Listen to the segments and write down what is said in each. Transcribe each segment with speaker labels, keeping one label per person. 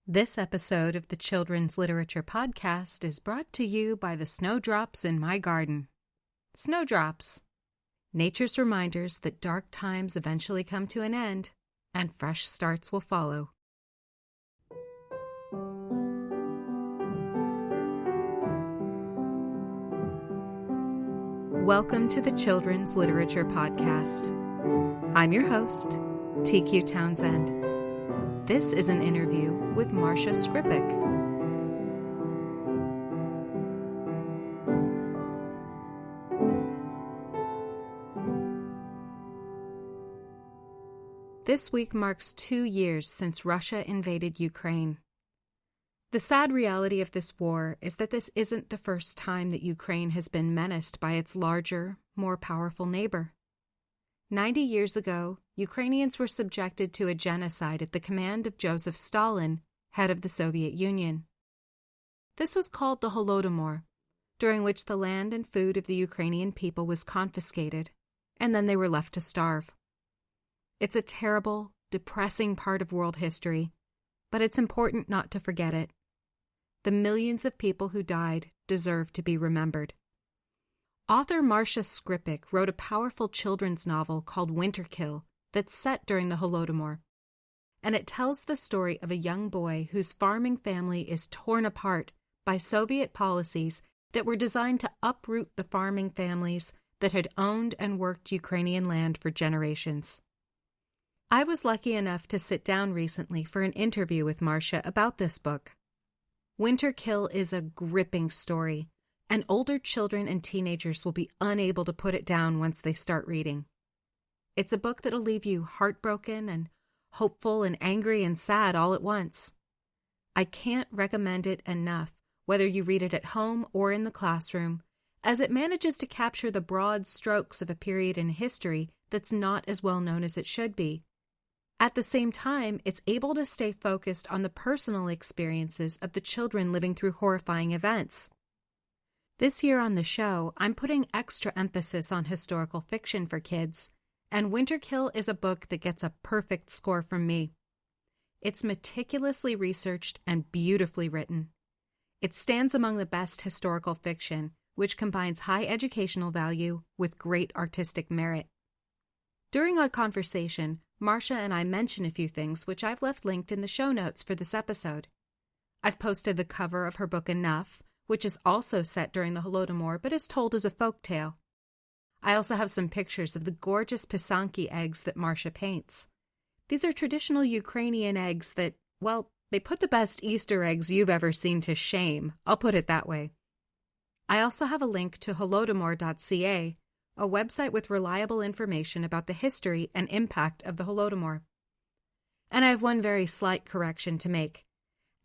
Speaker 1: This episode of the Children's Literature Podcast is brought to you by the snowdrops in my garden. Snowdrops, nature's reminders that dark times eventually come to an end and fresh starts will follow. Welcome to the Children's Literature Podcast. I'm your host, TQ Townsend. This is an interview with Marsha Skrypuch. This week marks 2 years since Russia invaded Ukraine. The sad reality of this war is that this isn't the first time that Ukraine has been menaced by its larger, more powerful neighbor. 90 years ago, Ukrainians were subjected to a genocide at the command of Joseph Stalin, head of the Soviet Union. This was called the Holodomor, during which the land and food of the Ukrainian people was confiscated, and then they were left to starve. It's a terrible, depressing part of world history, but it's important not to forget it. The millions of people who died deserve to be remembered. Author Marsha Skrypuch wrote a powerful children's novel called Winterkill that's set during the Holodomor, and it tells the story of a young boy whose farming family is torn apart by Soviet policies that were designed to uproot the farming families that had owned and worked Ukrainian land for generations. I was lucky enough to sit down recently for an interview with Marsha about this book. Winterkill is a gripping story, and older children and teenagers will be unable to put it down once they start reading. It's a book that'll leave you heartbroken and hopeful and angry and sad all at once. I can't recommend it enough, whether you read it at home or in the classroom, as it manages to capture the broad strokes of a period in history that's not as well known as it should be. At the same time, it's able to stay focused on the personal experiences of the children living through horrifying events. This year on the show, I'm putting extra emphasis on historical fiction for kids, and Winterkill is a book that gets a perfect score from me. It's meticulously researched and beautifully written. It stands among the best historical fiction, which combines high educational value with great artistic merit. During our conversation, Marsha and I mention a few things which I've left linked in the show notes for this episode. I've posted the cover of her book Enough, which is also set during the Holodomor but is told as a folk tale. I also have some pictures of the gorgeous pisanki eggs that Marsha paints. These are traditional Ukrainian eggs that, well, they put the best Easter eggs you've ever seen to shame, I'll put it that way. I also have a link to holodomor.ca, a website with reliable information about the history and impact of the Holodomor. And I have one very slight correction to make.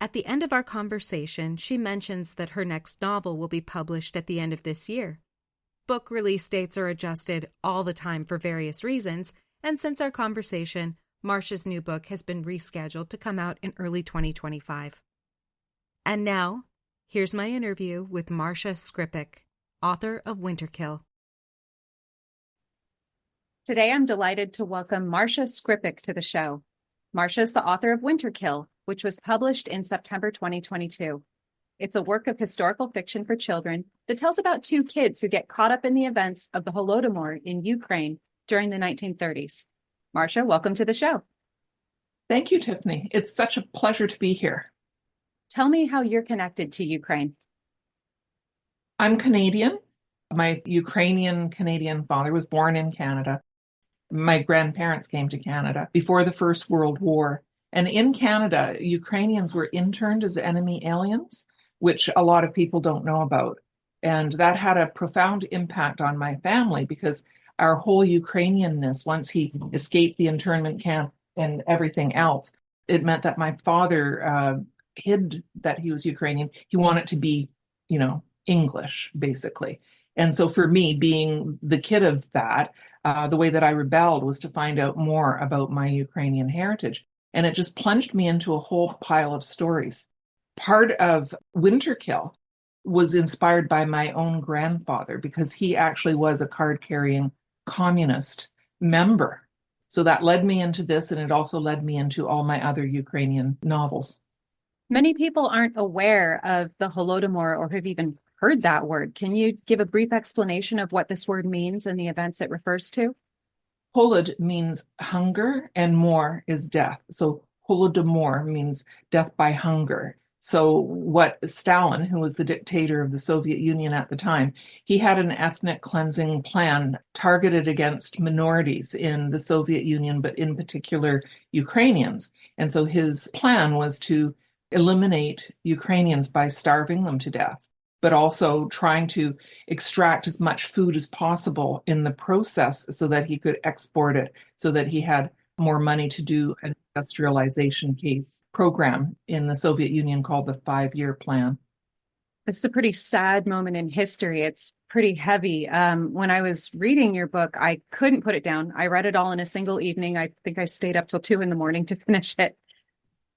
Speaker 1: At the end of our conversation, she mentions that her next novel will be published at the end of this year. Book release dates are adjusted all the time for various reasons, and since our conversation, Marsha's new book has been rescheduled to come out in early 2025. And now, here's my interview with Marsha Skrypuch, author of Winterkill. Today, I'm delighted to welcome Marsha Skrypuch to the show. Marsha is the author of Winterkill, which was published in September 2022. It's a work of historical fiction for children that tells about two kids who get caught up in the events of the Holodomor in Ukraine during the 1930s. Marsha, welcome to the show.
Speaker 2: Thank you, Tiffany. It's such a pleasure to be here.
Speaker 1: Tell me how you're connected to Ukraine.
Speaker 2: I'm Canadian. My Ukrainian-Canadian father was born in Canada. My grandparents came to Canada before the First World War. And in Canada, Ukrainians were interned as enemy aliens, which a lot of people don't know about. And that had a profound impact on my family because our whole Ukrainianness, once he escaped the internment camp and everything else, it meant that my father hid that he was Ukrainian. He wanted to be, English, basically. And so for me, being the kid of that, the way that I rebelled was to find out more about my Ukrainian heritage. And it just plunged me into a whole pile of stories. Part of Winterkill was inspired by my own grandfather because he actually was a card-carrying communist member. So that led me into this, and it also led me into all my other Ukrainian novels.
Speaker 1: Many people aren't aware of the Holodomor or have even heard that word. Can you give a brief explanation of what this word means and the events it refers to?
Speaker 2: Holod means hunger and more is death. So Holodomor means death by hunger. So what Stalin, who was the dictator of the Soviet Union at the time, he had an ethnic cleansing plan targeted against minorities in the Soviet Union, but in particular Ukrainians. And so his plan was to eliminate Ukrainians by starving them to death, but also trying to extract as much food as possible in the process so that he could export it, so that he had more money to do an industrialization case program in the Soviet Union called the 5-year plan.
Speaker 1: It's a pretty sad moment in history. It's pretty heavy. When I was reading your book, I couldn't put it down. I read it all in a single evening. I think I stayed up till 2 a.m. to finish it.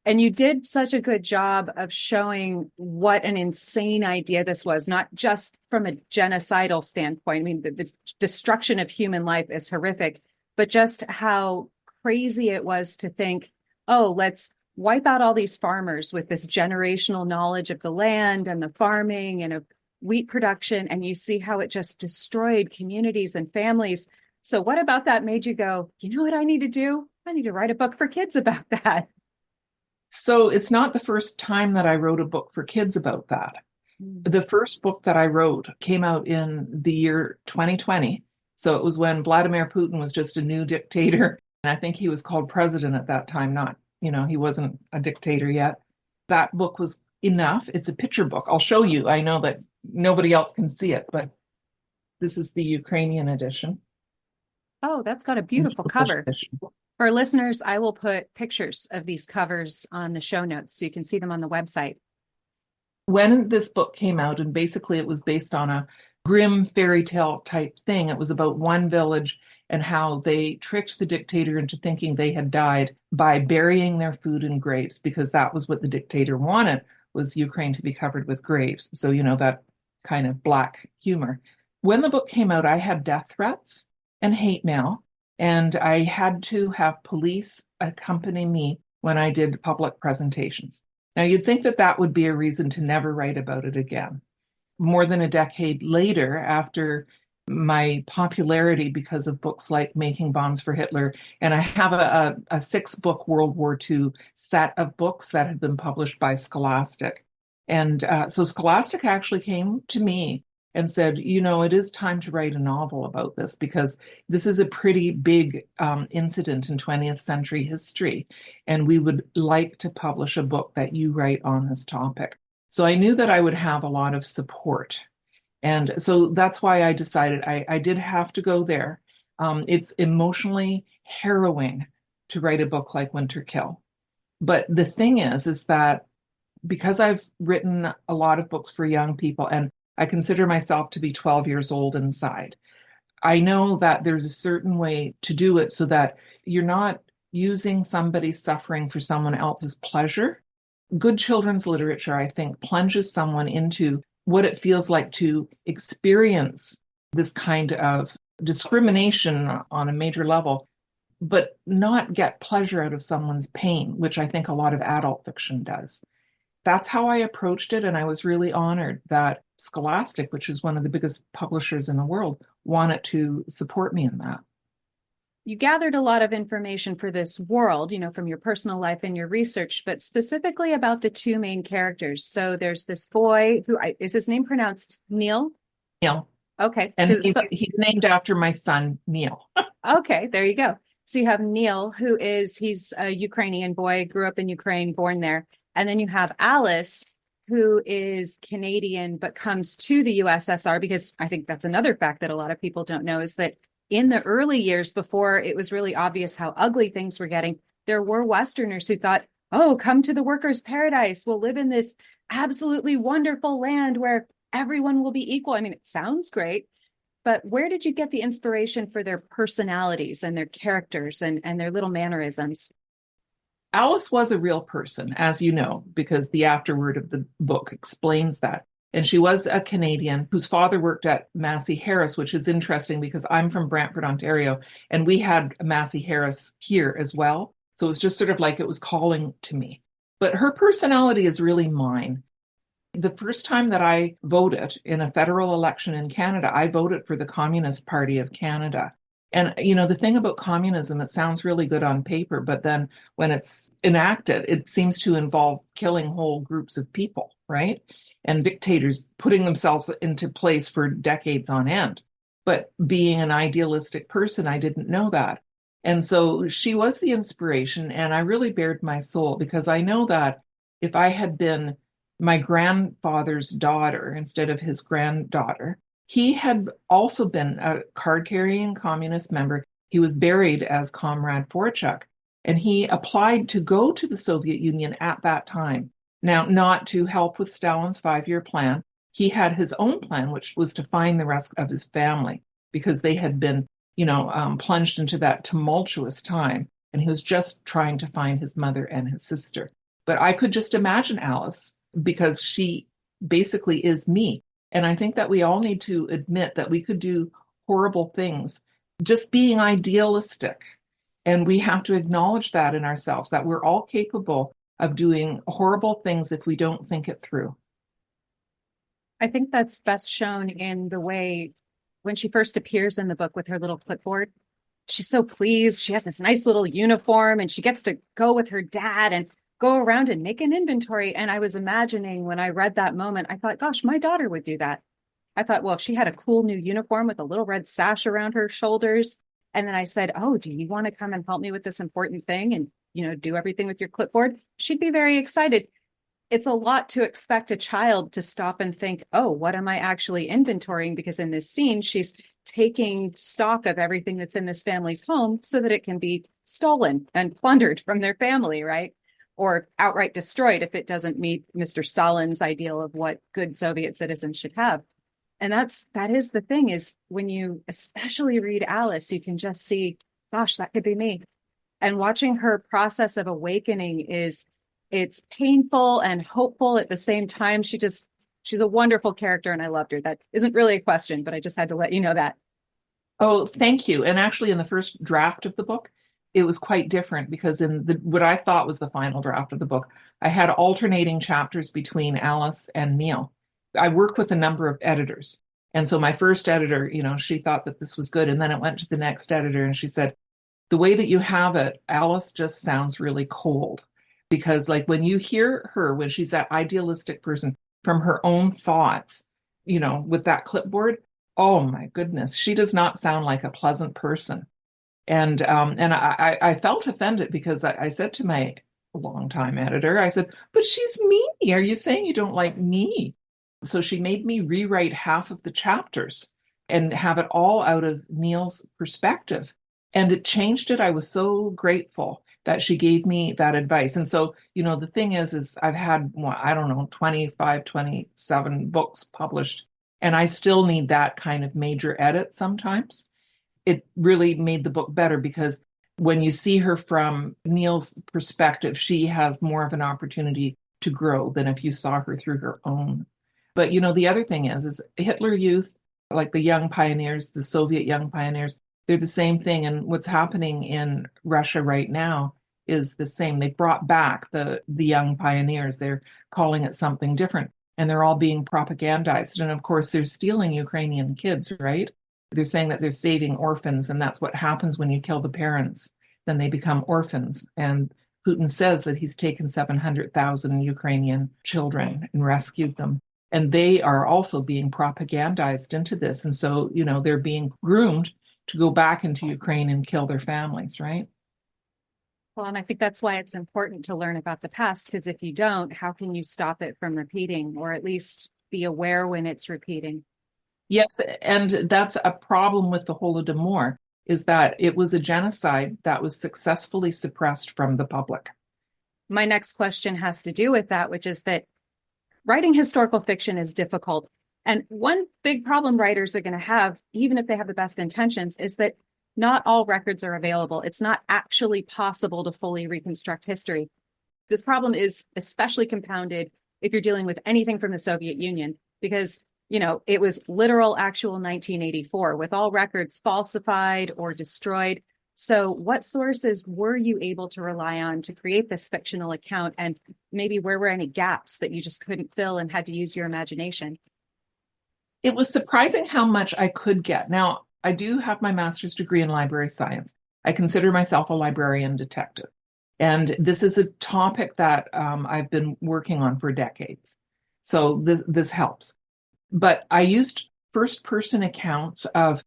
Speaker 1: And you did such a good job of showing what an insane idea this was, not just from a genocidal standpoint. I mean, the destruction of human life is horrific, but just how crazy it was to think, oh, let's wipe out all these farmers with this generational knowledge of the land and the farming and of wheat production. And you see how it just destroyed communities and families. So what about that made you go, you know what I need to do? I need to write a book for kids about that.
Speaker 2: So it's not the first time that I wrote a book for kids about that. The first book that I wrote came out in the year 2020. So it was when Vladimir Putin was just a new dictator. And I think he was called president at that time, not, he wasn't a dictator yet. That book was enough. It's a picture book. I'll show you. I know that nobody else can see it, but this is the Ukrainian edition.
Speaker 1: Oh, that's got a beautiful cover. For listeners, I will put pictures of these covers on the show notes so you can see them on the website.
Speaker 2: When this book came out, and basically it was based on a grim fairy tale type thing, it was about one village and how they tricked the dictator into thinking they had died by burying their food in graves, because that was what the dictator wanted, was Ukraine to be covered with graves. So, that kind of black humor. When the book came out, I had death threats and hate mail. And I had to have police accompany me when I did public presentations. Now, you'd think that that would be a reason to never write about it again. More than a decade later, after my popularity because of books like Making Bombs for Hitler, and I have a 6-book World War II set of books that have been published by Scholastic. And so Scholastic actually came to me and said, it is time to write a novel about this, because this is a pretty big incident in 20th century history. And we would like to publish a book that you write on this topic. So I knew that I would have a lot of support. And so that's why I decided I did have to go there. It's emotionally harrowing to write a book like Winterkill. But the thing is that because I've written a lot of books for young people, and I consider myself to be 12 years old inside, I know that there's a certain way to do it so that you're not using somebody's suffering for someone else's pleasure. Good children's literature, I think, plunges someone into what it feels like to experience this kind of discrimination on a major level, but not get pleasure out of someone's pain, which I think a lot of adult fiction does. That's how I approached it, and I was really honored that Scholastic, which is one of the biggest publishers in the world, wanted to support me in that.
Speaker 1: You gathered a lot of information for this world, from your personal life and your research, but specifically about the two main characters. So there's this boy is his name pronounced Neil?
Speaker 2: Neil.
Speaker 1: Okay.
Speaker 2: And he's named after my son, Neil.
Speaker 1: Okay, there you go. So you have Neil, he's a Ukrainian boy, grew up in Ukraine, born there. And then you have Alice, who is Canadian, but comes to the USSR, because I think that's another fact that a lot of people don't know, is that in the early years, before it was really obvious how ugly things were getting, there were Westerners who thought, oh, come to the workers' paradise. We'll live in this absolutely wonderful land where everyone will be equal. I mean, it sounds great, but where did you get the inspiration for their personalities and their characters and their little mannerisms?
Speaker 2: Alice was a real person, as you know, because the afterword of the book explains that. And she was a Canadian whose father worked at Massey Harris, which is interesting because I'm from Brantford, Ontario, and we had Massey Harris here as well. So it was just sort of like it was calling to me. But her personality is really mine. The first time that I voted in a federal election in Canada, I voted for the Communist Party of Canada. And, the thing about communism, it sounds really good on paper, but then when it's enacted, it seems to involve killing whole groups of people, right? And dictators putting themselves into place for decades on end. But being an idealistic person, I didn't know that. And so she was the inspiration, and I really bared my soul because I know that if I had been my grandfather's daughter instead of his granddaughter, he had also been a card-carrying communist member. He was buried as Comrade Forchuk, and he applied to go to the Soviet Union at that time. Now, not to help with Stalin's 5-year plan. He had his own plan, which was to find the rest of his family because they had been, plunged into that tumultuous time. And he was just trying to find his mother and his sister. But I could just imagine Alice because she basically is me. And I think that we all need to admit that we could do horrible things, just being idealistic. And we have to acknowledge that in ourselves, that we're all capable of doing horrible things if we don't think it through.
Speaker 3: I think that's best shown in the way when she first appears in the book with her little clipboard. She's so pleased. She has this nice little uniform and she gets to go with her dad and go around and make an inventory. And I was imagining when I read that moment, I thought, gosh, my daughter would do that. I thought, well, if she had a cool new uniform with a little red sash around her shoulders. And then I said, oh, do you want to come and help me with this important thing and, do everything with your clipboard? She'd be very excited. It's a lot to expect a child to stop and think, oh, what am I actually inventorying? Because in this scene, she's taking stock of everything that's in this family's home so that it can be stolen and plundered from their family, right? Or outright destroyed if it doesn't meet Mr. Stalin's ideal of what good Soviet citizens should have. And that is the thing, is when you especially read Alice, you can just see, gosh, that could be me. And watching her process of awakening it's painful and hopeful at the same time. She's a wonderful character and I loved her. That isn't really a question, but I just had to let you know that.
Speaker 2: Oh, thank you. And actually in the first draft of the book, it was quite different because in what I thought was the final draft of the book, I had alternating chapters between Alice and Neil. I work with a number of editors. And so my first editor, she thought that this was good. And then it went to the next editor and she said, the way that you have it, Alice just sounds really cold. Because like when you hear her, when she's that idealistic person from her own thoughts, with that clipboard, oh my goodness, she does not sound like a pleasant person. And I felt offended because I said to my longtime editor, I said, but she's me. Are you saying you don't like me? So she made me rewrite half of the chapters and have it all out of Neil's perspective. And it changed it. I was so grateful that she gave me that advice. And so, the thing is I've had, 25, 27 books published, and I still need that kind of major edit sometimes. It really made the book better because when you see her from Neil's perspective, she has more of an opportunity to grow than if you saw her through her own. But, the other thing is Hitler Youth, like the young pioneers, the Soviet young pioneers, they're the same thing. And what's happening in Russia right now is the same. They brought back the young pioneers. They're calling it something different. And they're all being propagandized. And of course, they're stealing Ukrainian kids, right? They're saying that they're saving orphans. And that's what happens when you kill the parents. Then they become orphans. And Putin says that he's taken 700,000 Ukrainian children and rescued them. And they are also being propagandized into this. And so, they're being groomed to go back into Ukraine and kill their families, right?
Speaker 3: Well, and I think that's why it's important to learn about the past, because if you don't, how can you stop it from repeating, or at least be aware when it's repeating?
Speaker 2: Yes, and that's a problem with the Holodomor, is that it was a genocide that was successfully suppressed from the public.
Speaker 3: My next question has to do with that, which is that writing historical fiction is difficult. And one big problem writers are going to have, even if they have the best intentions, is that not all records are available. It's not actually possible to fully reconstruct history. This problem is especially compounded if you're dealing with anything from the Soviet Union, because, it was literal actual 1984 with all records falsified or destroyed. So what sources were you able to rely on to create this fictional account? And maybe where were any gaps that you just couldn't fill and had to use your imagination?
Speaker 2: It was surprising how much I could get. Now, I do have my master's degree in library science. I consider myself a librarian detective. And this is a topic that I've been working on for decades. So this helps. But I used first-person accounts of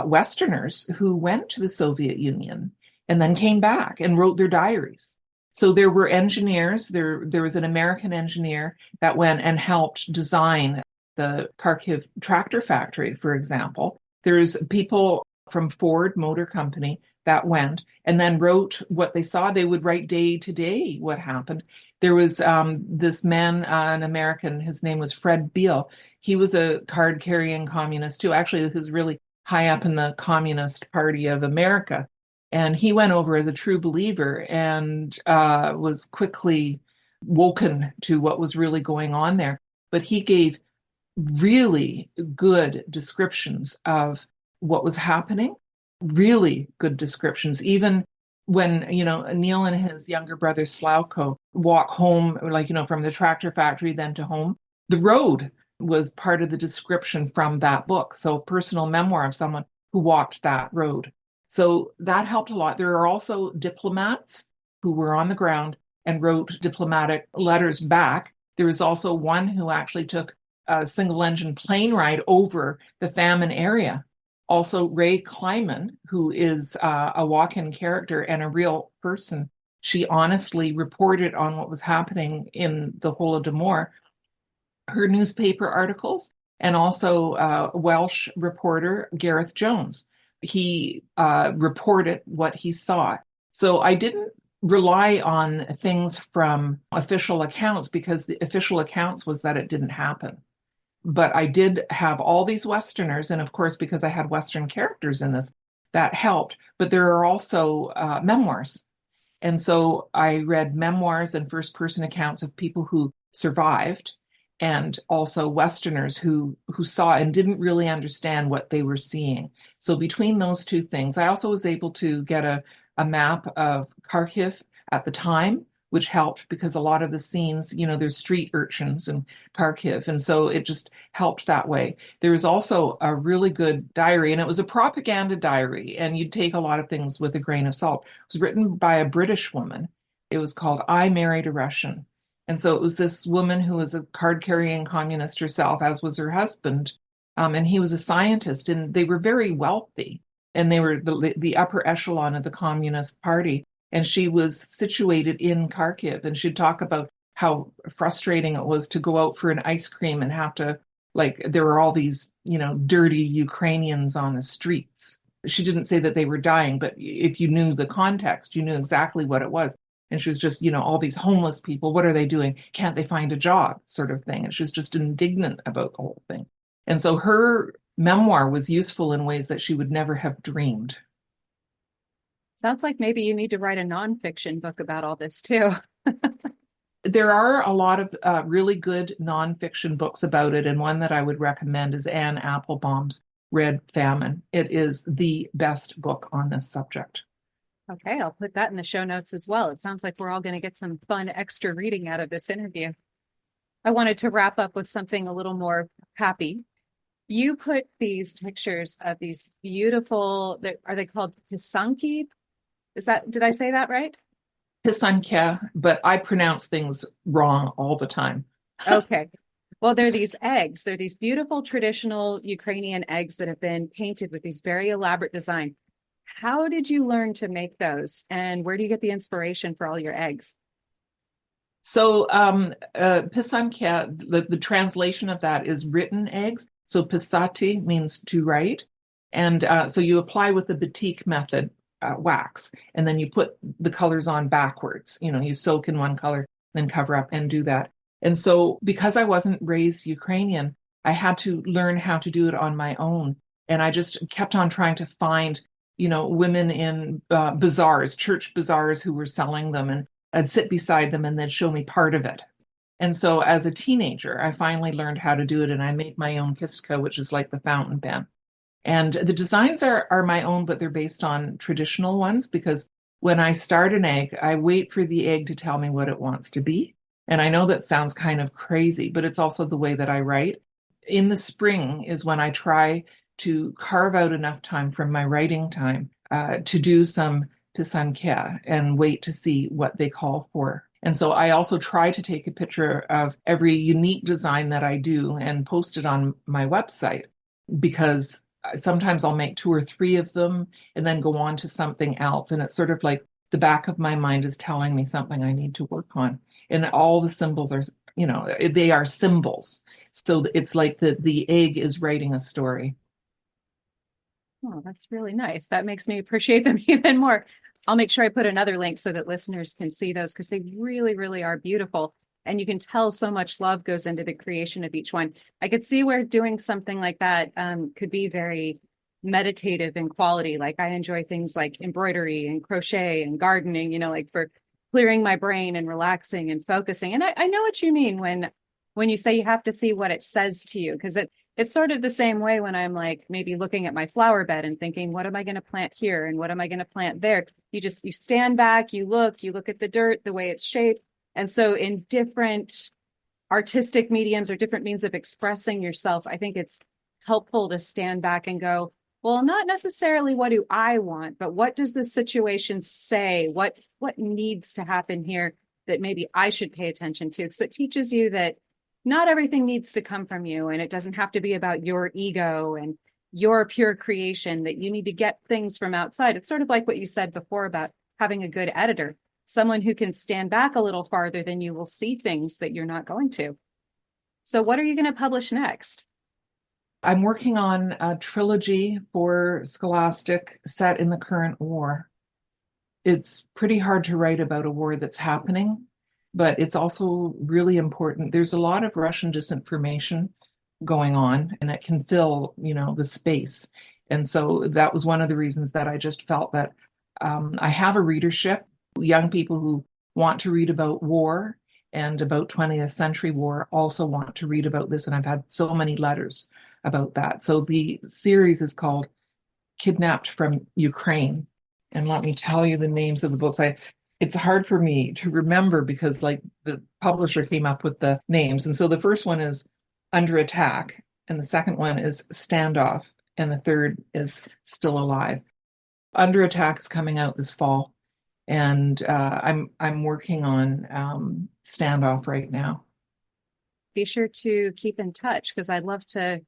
Speaker 2: Westerners who went to the Soviet Union and then came back and wrote their diaries. So there were engineers. There was an American engineer that went and helped design the Kharkiv tractor factory, for example. There's people from Ford Motor Company that went and then wrote what they saw. They would write day to day what happened. There was this man, an American, his name was Fred Beale. He was a card-carrying communist too. Actually, he was really high up in the Communist Party of America. And he went over as a true believer and was quickly woken to what was really going on there. But he gave really good descriptions of what was happening, really good descriptions. Even when, Neil and his younger brother Slavko walk home, from the tractor factory then to home, the road was part of the description from that book. So personal memoir of someone who walked that road. So that helped a lot. There are also diplomats who were on the ground and wrote diplomatic letters back. There was also one who actually took a single engine plane ride over the famine area. Also, Ray Kleiman, who is a walk-in character and a real person, she honestly reported on what was happening in the Holodomor, her newspaper articles, and also a Welsh reporter, Gareth Jones. He reported what he saw. So I didn't rely on things from official accounts because the official accounts was that it didn't happen. But I did have all these Westerners, and of course, because I had Western characters in this, that helped. But there are also memoirs. And so I read memoirs and first-person accounts of people who survived, and also Westerners who saw and didn't really understand what they were seeing. So between those two things, I also was able to get a map of Kharkiv at the time, which helped because a lot of the scenes, there's street urchins in Kharkiv. And so it just helped that way. There was also a really good diary, and it was a propaganda diary, and you'd take a lot of things with a grain of salt. It was written by a British woman. It was called I Married a Russian. And so it was this woman who was a card-carrying communist herself, as was her husband. And he was a scientist, and they were very wealthy. And they were the upper echelon of the Communist Party. And she was situated in Kharkiv, and she'd talk about how frustrating it was to go out for an ice cream and have to, there were all these, dirty Ukrainians on the streets. She didn't say that they were dying, but if you knew the context, you knew exactly what it was. And she was just, all these homeless people, what are they doing? Can't they find a job, sort of thing? And she was just indignant about the whole thing. And so her memoir was useful in ways that she would never have dreamed.
Speaker 3: Sounds like maybe you need to write a nonfiction book about all this too.
Speaker 2: There are a lot of really good nonfiction books about it, and one that I would recommend is Anne Applebaum's Red Famine. It is the best book on this subject.
Speaker 3: Okay, I'll put that in the show notes as well. It sounds like we're all going to get some fun extra reading out of this interview. I wanted to wrap up with something a little more happy. You put these pictures of these beautiful, are they called pisanki? Did I say that right?
Speaker 2: Pisanka, but I pronounce things wrong all the time.
Speaker 3: Okay. Well, they're these eggs. They're these beautiful traditional Ukrainian eggs that have been painted with these very elaborate design. How did you learn to make those? And where do you get the inspiration for all your eggs?
Speaker 2: So pisanka, the translation of that is written eggs. So pisati means to write. And so you apply with the batik method wax, and then you put the colors on backwards. You soak in one color, then cover up and do that. And so because I wasn't raised Ukrainian, I had to learn how to do it on my own. And I just kept on trying to find, women in bazaars, church bazaars who were selling them, and I'd sit beside them and they'd show me part of it. And so as a teenager, I finally learned how to do it, and I made my own kistka, which is like the fountain pen. And the designs are my own, but they're based on traditional ones because when I start an egg, I wait for the egg to tell me what it wants to be. And I know that sounds kind of crazy, but it's also the way that I write. In the spring is when I try to carve out enough time from my writing time to do some pisankia and wait to see what they call for. And so I also try to take a picture of every unique design that I do and post it on my website because sometimes I'll make 2 or 3 of them and then go on to something else. And it's sort of like the back of my mind is telling me something I need to work on. And all the symbols are, they are symbols. So it's like the egg is writing a story.
Speaker 3: Oh, that's really nice. That makes me appreciate them even more. I'll make sure I put another link so that listeners can see those because they really, really are beautiful. And you can tell so much love goes into the creation of each one. I could see where doing something like that could be very meditative in quality. Like I enjoy things like embroidery and crochet and gardening, like for clearing my brain and relaxing and focusing. And I know what you mean when you say you have to see what it says to you, because it's sort of the same way when I'm like maybe looking at my flower bed and thinking, what am I going to plant here? And what am I going to plant there? You stand back, you look at the dirt, the way it's shaped. And so in different artistic mediums or different means of expressing yourself, I think it's helpful to stand back and go, well, not necessarily what do I want, but what does the situation say? What needs to happen here that maybe I should pay attention to? Because it teaches you that not everything needs to come from you, and it doesn't have to be about your ego and your pure creation, that you need to get things from outside. It's sort of like what you said before about having a good editor. Someone who can stand back a little farther than you will see things that you're not going to. So what are you going to publish next?
Speaker 2: I'm working on a trilogy for Scholastic set in the current war. It's pretty hard to write about a war that's happening, but it's also really important. There's a lot of Russian disinformation going on, and it can fill, the space. And so that was one of the reasons that I just felt that I have a readership, young people who want to read about war and about 20th century war also want to read about this. And I've had so many letters about that. So the series is called Kidnapped from Ukraine. And let me tell you the names of the books. It's hard for me to remember because like the publisher came up with the names. And so the first one is Under Attack, and the second one is Standoff, and the third is Still Alive. Under Attack is coming out this fall, and I'm working on Standoff right now.
Speaker 3: Be sure to keep in touch because I'd love to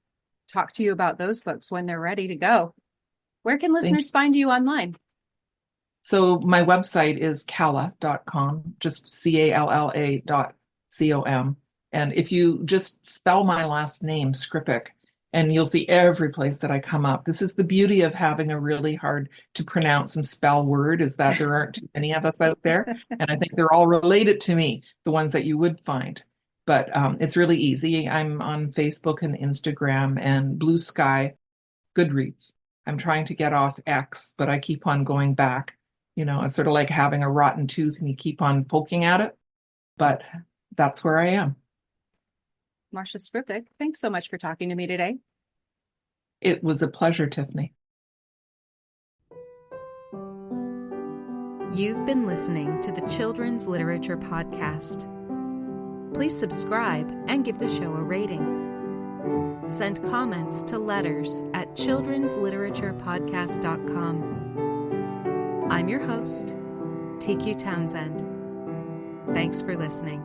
Speaker 3: talk to you about those books when they're ready to go. Where can listeners find you online?
Speaker 2: So my website is calla.com, just CALLA.com. And if you just spell my last name, Skrypuch, and you'll see every place that I come up. This is the beauty of having a really hard to pronounce and spell word, is that there aren't too many of us out there. And I think they're all related to me, the ones that you would find. But it's really easy. I'm on Facebook and Instagram and Blue Sky, Goodreads. I'm trying to get off X, but I keep on going back. It's sort of like having a rotten tooth and you keep on poking at it. But that's where I am.
Speaker 3: Marsha Skrypuch, thanks so much for talking to me today.
Speaker 2: It was a pleasure, Tiffany.
Speaker 1: You've been listening to the Children's Literature Podcast. Please subscribe and give the show a rating. Send comments to letters@children'sliteraturepodcast.com. I'm your host, TQ Townsend. Thanks for listening.